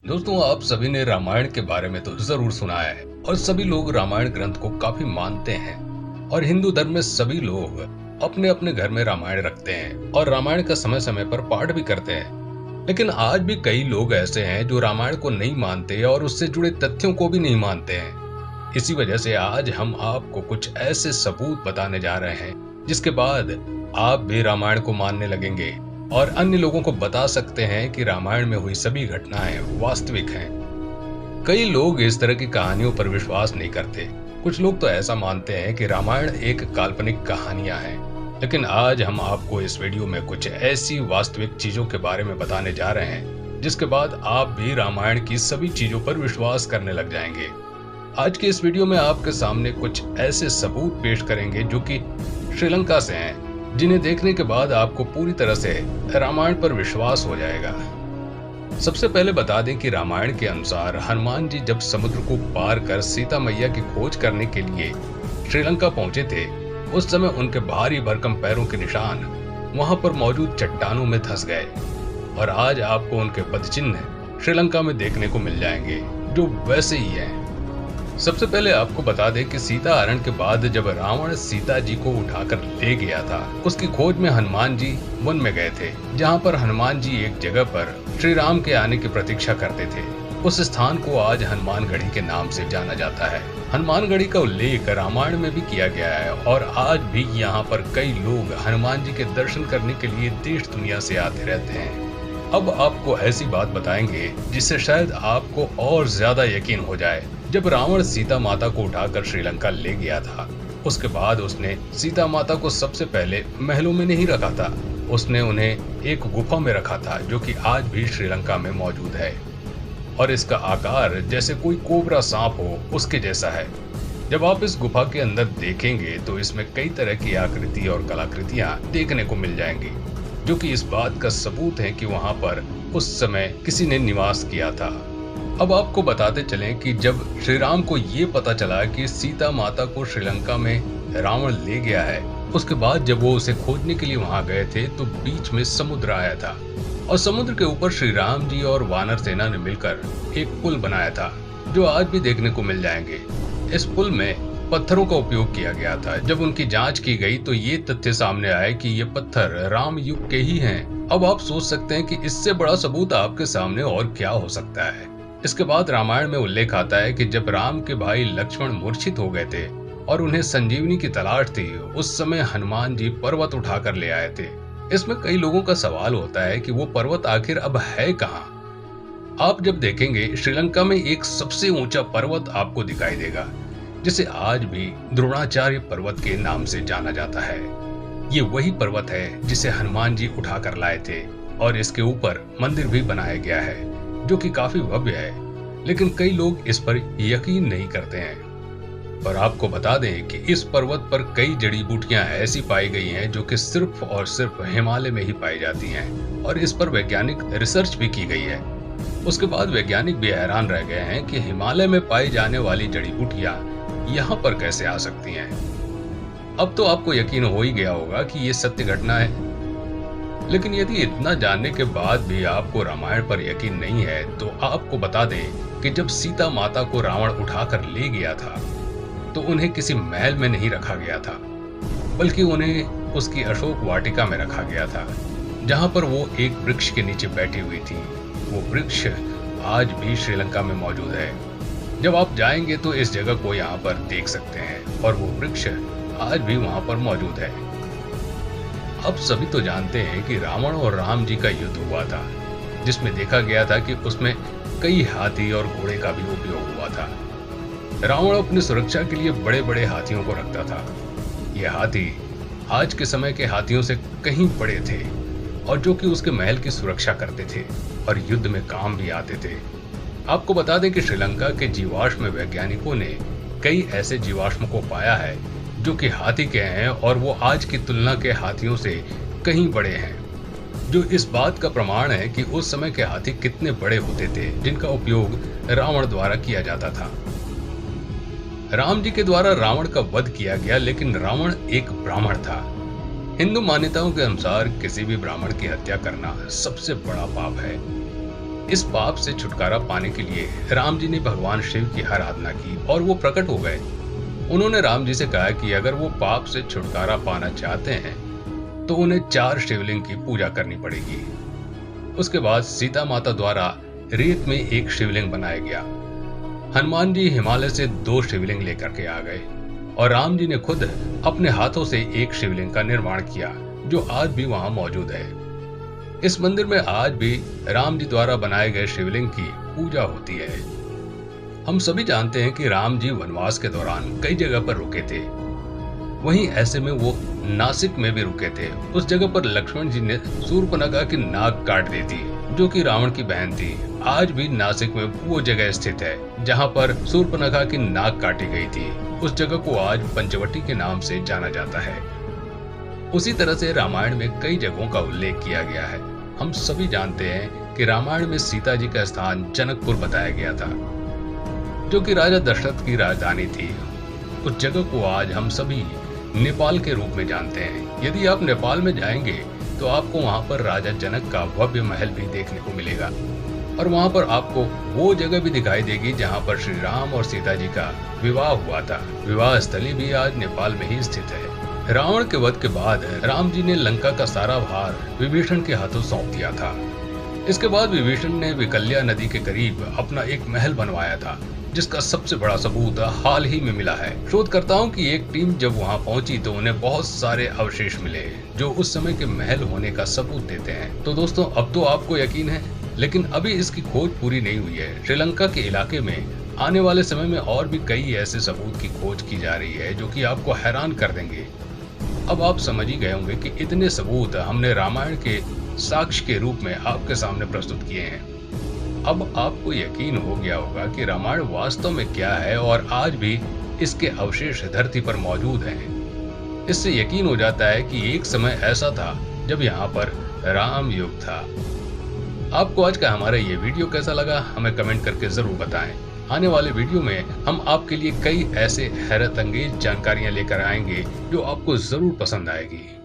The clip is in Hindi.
दोस्तों, आप सभी ने रामायण के बारे में तो जरूर सुना है और सभी लोग रामायण ग्रंथ को काफी मानते हैं। और हिंदू धर्म में सभी लोग अपने अपने घर में रामायण रखते हैं और रामायण का समय समय पर पाठ भी करते हैं। लेकिन आज भी कई लोग ऐसे हैं जो रामायण को नहीं मानते और उससे जुड़े तथ्यों को भी नहीं मानते हैं। इसी वजह से आज हम आपको कुछ ऐसे सबूत बताने जा रहे हैं जिसके बाद आप भी रामायण को मानने लगेंगे और अन्य लोगों को बता सकते हैं कि रामायण में हुई सभी घटनाएं वास्तविक हैं। कई लोग इस तरह की कहानियों पर विश्वास नहीं करते। कुछ लोग तो ऐसा मानते हैं कि रामायण एक काल्पनिक कहानियां हैं। लेकिन आज हम आपको इस वीडियो में कुछ ऐसी वास्तविक चीजों के बारे में बताने जा रहे हैं जिसके बाद आप भी रामायण की सभी चीजों पर विश्वास करने लग जाएंगे। आज के इस वीडियो में आपके सामने कुछ ऐसे सबूत पेश करेंगे जो कि श्रीलंका से हैं, जिन्हें देखने के बाद आपको पूरी तरह से रामायण पर विश्वास हो जाएगा। सबसे पहले बता दें कि रामायण के अनुसार हनुमान जी जब समुद्र को पार कर सीता मैया की खोज करने के लिए श्रीलंका पहुंचे थे, उस समय उनके भारी भरकम पैरों के निशान वहां पर मौजूद चट्टानों में धंस गए और आज आपको उनके पदचिन्ह श्रीलंका में देखने को मिल जाएंगे, जो वैसे ही हैं। सबसे पहले आपको बता दें कि सीता हरण के बाद जब रावण सीता जी को उठाकर ले गया था, उसकी खोज में हनुमान जी वन में गए थे, जहां पर हनुमान जी एक जगह पर श्री राम के आने की प्रतीक्षा करते थे। उस स्थान को आज हनुमानगढ़ी के नाम से जाना जाता है। हनुमानगढ़ी का उल्लेख रामायण में भी किया गया है और आज भी यहाँ पर कई लोग हनुमान जी के दर्शन करने के लिए देश दुनिया से आते रहते हैं। अब आपको ऐसी बात बताएंगे जिससे शायद आपको और ज्यादा यकीन हो जाए। जब रावण सीता माता को उठाकर श्रीलंका ले गया था, उसके बाद उसने सीता माता को सबसे पहले महलों में नहीं रखा था, उसने उन्हें एक गुफा में रखा था, जो कि आज भी श्रीलंका में मौजूद है। और इसका आकार जैसे कोई कोबरा सांप हो उसके जैसा है। जब आप इस गुफा के अंदर देखेंगे तो इसमें कई तरह की आकृति और कलाकृतियां देखने को मिल जाएंगी, जो कि इस बात का सबूत है कि वहां पर उस समय किसी ने निवास किया था। अब आपको बताते चलें कि जब श्री राम को ये पता चला कि सीता माता को श्रीलंका में रावण ले गया है, उसके बाद जब वो उसे खोजने के लिए वहां गए थे तो बीच में समुद्र आया था और समुद्र के ऊपर श्री राम जी और वानर सेना ने मिलकर एक पुल बनाया था, जो आज भी देखने को मिल जाएंगे। इस पुल में पत्थरों का उपयोग किया गया था। जब उनकी जांच की गई तो ये तथ्य सामने आए कि ये पत्थर राम युग के ही हैं। अब आप सोच सकते हैं कि इससे बड़ा सबूत आपके सामने और क्या हो सकता है। इसके बाद रामायण में उल्लेख आता है कि जब राम के भाई लक्ष्मण मूर्छित हो गए थे और उन्हें संजीवनी की तलाश थी, उस समय हनुमान जी पर्वत उठाकर ले आए थे। इसमें कई लोगों का सवाल होता है कि वो पर्वत आखिर अब है कहाँ। आप जब देखेंगे, श्रीलंका में एक सबसे ऊंचा पर्वत आपको दिखाई देगा, जिसे आज भी द्रोणाचार्य पर्वत के नाम से जाना जाता है। ये वही पर्वत है जिसे हनुमान जी उठाकर लाए थे और इसके ऊपर मंदिर भी बनाया गया है, जो कि काफी भव्य है। लेकिन कई लोग इस पर यकीन नहीं करते हैं। और आपको बता दें कि इस पर्वत पर कई जड़ी बूटियां ऐसी पाई गई हैं जो कि सिर्फ और सिर्फ हिमालय में ही पाई जाती हैं और इस पर वैज्ञानिक रिसर्च भी की गई है। उसके बाद वैज्ञानिक भी हैरान रह गए हैं कि हिमालय में पाई जाने वाली जड़ी बूटियां यहाँ पर कैसे आ सकती हैं। अब तो आपको यकीन हो ही गया होगा कि ये सत्य घटना है। लेकिन यदि इतना जानने के बाद भी आपको रामायण पर यकीन नहीं है, तो आपको बता दें कि जब सीता माता को रावण उठाकर ले गया था तो उन्हें किसी महल में नहीं रखा गया था, बल्कि उन्हें उसकी अशोक वाटिका में रखा गया था, जहां पर वो एक वृक्ष के नीचे बैठी हुई थी। वो वृक्ष आज भी श्रीलंका में मौजूद है। जब आप जाएंगे तो इस जगह को यहाँ पर देख सकते हैं और वो वृक्ष आज भी वहां पर मौजूद है। अब सभी तो जानते हैं कि रावण और राम जी का युद्ध हुआ था, जिसमें देखा गया था कि उसमें कई हाथी और घोड़े का भी उपयोग हुआ था। रावण अपनी सुरक्षा के लिए बड़े बड़े हाथियों को रखता था। ये हाथी आज के समय के हाथियों से कहीं बड़े थे और जो कि उसके महल की सुरक्षा करते थे और युद्ध में काम भी आते थे। आपको बता दें कि श्रीलंका के जीवाश्म वैज्ञानिकों ने कई ऐसे जीवाश्म को पाया है जो कि हाथी के हैं और वो आज की तुलना के हाथियों से कहीं बड़े हैं, जो इस बात का प्रमाण है कि उस समय के हाथी कितने बड़े होते थे जिनका उपयोग रावण द्वारा किया जाता था। राम जी के द्वारा रावण का वध किया गया, लेकिन रावण एक ब्राह्मण था। हिंदू मान्यताओं के अनुसार किसी भी ब्राह्मण की हत्या करना सबसे बड़ा पाप है। इस पाप से छुटकारा पाने के लिए राम जी ने भगवान शिव की आराधना की और वो प्रकट हो गए। उन्होंने राम जी से कहा कि अगर वो पाप से छुटकारा पाना चाहते हैं तो उन्हें 4 शिवलिंग की पूजा करनी पड़ेगी। उसके बाद सीता माता द्वारा रेत में एक शिवलिंग बनाया गया। हनुमान जी हिमालय से 2 शिवलिंग लेकर के आ गए और राम जी ने खुद अपने हाथों से एक शिवलिंग का निर्माण किया, जो आज भी वहां मौजूद है। इस मंदिर में आज भी राम जी द्वारा बनाए गए शिवलिंग की पूजा होती है। हम सभी जानते हैं कि राम जी वनवास के दौरान कई जगह पर रुके थे। वहीं ऐसे में वो नासिक में भी रुके थे। उस जगह पर लक्ष्मण जी ने शूर्पणखा की नाक काट दी थी, जो कि रावण की बहन थी। आज भी नासिक में वो जगह स्थित है जहां पर शूर्पणखा की नाक काटी गई थी। उस जगह को आज पंचवटी के नाम से जाना जाता है। उसी तरह से रामायण में कई जगहों का उल्लेख किया गया है। हम सभी जानते हैं कि रामायण में सीता जी का स्थान जनकपुर बताया गया था, जो कि राजा दशरथ की राजधानी थी। उस जगह को आज हम सभी नेपाल के रूप में जानते हैं। यदि आप नेपाल में जाएंगे तो आपको वहां पर राजा जनक का भव्य महल भी देखने को मिलेगा और वहां पर आपको वो जगह भी दिखाई देगी जहां पर श्री राम और सीता जी का विवाह हुआ था। विवाह स्थली भी आज नेपाल में ही स्थित है। रावण के वध के बाद राम जी ने लंका का सारा भार विभीषण के हाथों सौंप दिया था। इसके बाद विभीषण ने विकल्या नदी के करीब अपना एक महल बनवाया था, जिसका सबसे बड़ा सबूत हाल ही में मिला है। शोधकर्ताओं की एक टीम जब वहां पहुंची तो उन्हें बहुत सारे अवशेष मिले, जो उस समय के महल होने का सबूत देते हैं। तो दोस्तों, अब तो आपको यकीन है, लेकिन अभी इसकी खोज पूरी नहीं हुई है। श्रीलंका के इलाके में आने वाले समय में और भी कई ऐसे सबूत की खोज की जा रही है, जो कि आपको हैरान कर देंगे। अब आप समझ ही गए होंगे कि इतने सबूत हमने रामायण के साक्ष्य के रूप में आपके सामने प्रस्तुत किए हैं। अब आपको यकीन हो गया होगा कि रामायण वास्तव में क्या है और आज भी इसके अवशेष धरती पर मौजूद हैं। इससे यकीन हो जाता है कि एक समय ऐसा था जब यहाँ पर राम युग था। आपको आज का हमारा ये वीडियो कैसा लगा, हमें कमेंट करके जरूर बताएं। आने वाले वीडियो में हम आपके लिए कई ऐसे हैरत अंगेज जानकारियां लेकर आएंगे जो आपको जरूर पसंद आएगी।